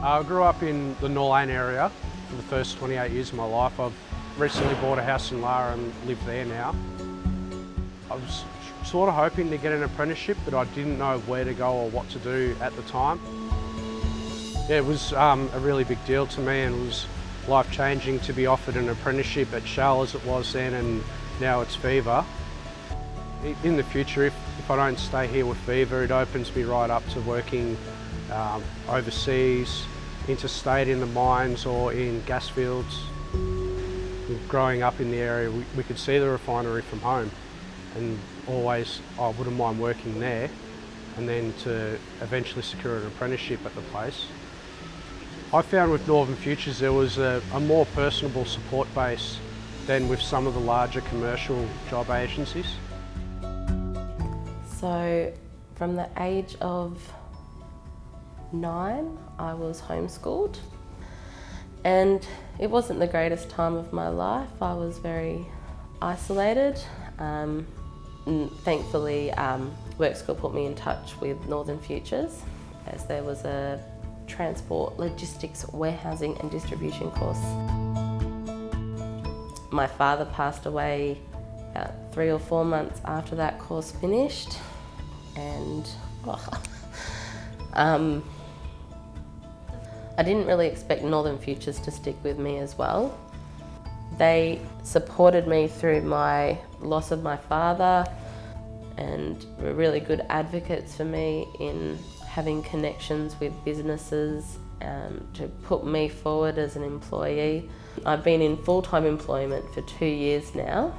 I grew up in the Norlane area for the first 28 years of my life. I've recently bought a house in Lara and live there now. I was sort of hoping to get an apprenticeship, but I didn't know where to go or what to do at the time. Yeah, it was a really big deal to me, and it was life-changing to be offered an apprenticeship at Shell as it was then, and now it's Viva. In the future, if I don't stay here with Viva, it opens me right up to working overseas, interstate in the mines or in gas fields. Growing up in the area, we could see the refinery from home, and always I wouldn't mind working there, and then to eventually secure an apprenticeship at the place. I found with Northern Futures there was a more personable support base than with some of the larger commercial job agencies. So from the age of 9, I was homeschooled, and it wasn't the greatest time of my life. I was very isolated. Thankfully, work school put me in touch with Northern Futures, as there was a transport, logistics, warehousing and distribution course. My father passed away about 3 or 4 months after that course finished, and I didn't really expect Northern Futures to stick with me as well. They supported me through my loss of my father and were really good advocates for me in having connections with businesses to put me forward as an employee. I've been in full-time employment for 2 years now,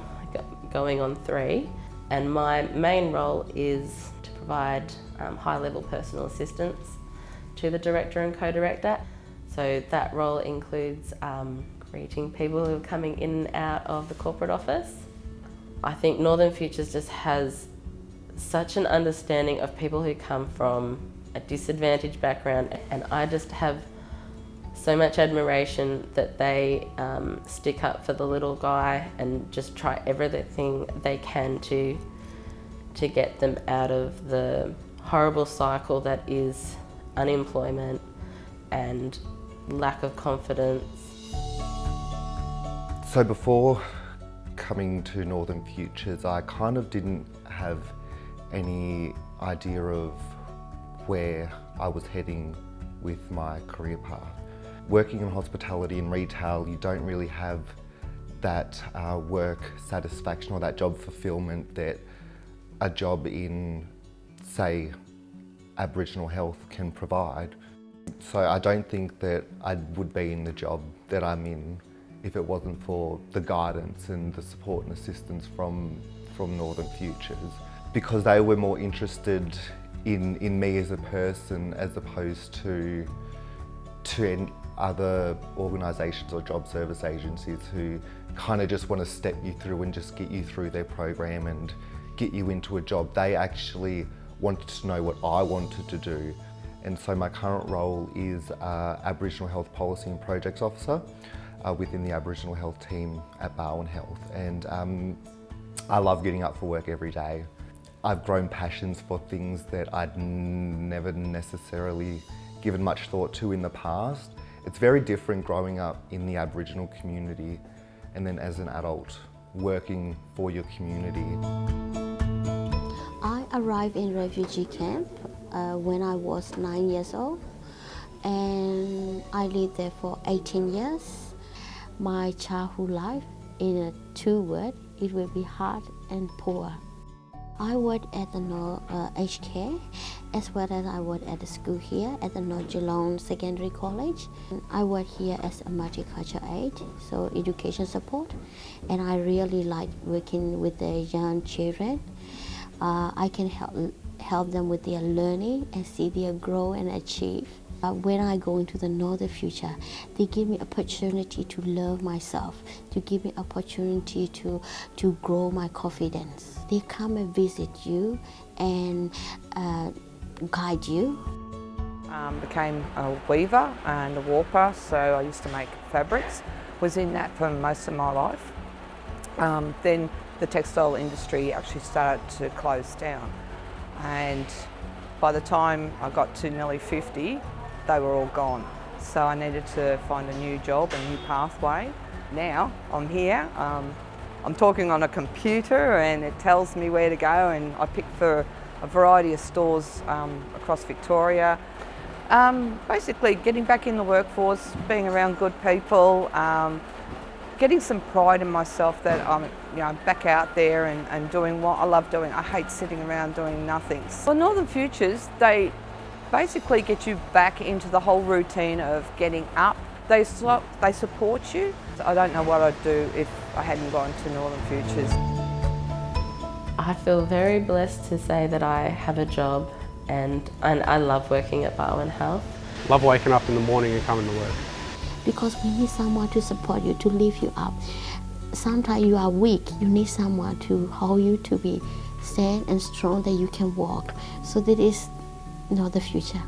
going on 3, and my main role is to provide high-level personal assistance to the director and co-director. So that role includes greeting people who are coming in and out of the corporate office. I think Northern Futures just has such an understanding of people who come from a disadvantaged background, and I just have so much admiration that they stick up for the little guy and just try everything they can to get them out of the horrible cycle that is unemployment and lack of confidence. So before coming to Northern Futures, I kind of didn't have any idea of where I was heading with my career path. Working in hospitality and retail, you don't really have that work satisfaction or that job fulfillment that a job in, say, Aboriginal health can provide. So I don't think that I would be in the job that I'm in if it wasn't for the guidance and the support and assistance from Northern Futures, because they were more interested in me as a person as opposed to any other organisations or job service agencies who kind of just want to step you through and just get you through their program and get you into a job. They actually wanted to know what I wanted to do. And so my current role is Aboriginal Health Policy and Projects Officer within the Aboriginal Health team at Barwon Health. And I love getting up for work every day. I've grown passions for things that I'd never necessarily given much thought to in the past. It's very different growing up in the Aboriginal community and then as an adult working for your community. I arrived in refugee camp when I was 9 years old, and I lived there for 18 years. My childhood life, in a 2 word, it will be hard and poor. I worked at the aged care, as well as I worked at the school here at the North Geelong Secondary College. I work here as a multicultural aide, so education support, and I really like working with the young children. I can help them with their learning and see their grow and achieve. When I go into the Northern Future, they give me opportunity to love myself, to give me opportunity to grow my confidence. They come and visit you and guide you. Became a weaver and a warper, so I used to make fabrics. Was in that for most of my life. Then the textile industry actually started to close down, and by the time I got to nearly 50, they were all gone. So I needed to find a new job, a new pathway. Now I'm here, I'm talking on a computer and it tells me where to go, and I pick for a variety of stores across Victoria. Basically getting back in the workforce, being around good people, getting some pride in myself that I'm back out there and doing what I love doing. I hate sitting around doing nothing. Well, Northern Futures, they basically get you back into the whole routine of getting up. They support you. I don't know what I'd do if I hadn't gone to Northern Futures. I feel very blessed to say that I have a job and I love working at Barwon Health. Love waking up in the morning and coming to work. Because we need someone to support you, to lift you up. Sometimes you are weak, you need someone to hold you to be stand and strong that you can walk. So that is the future.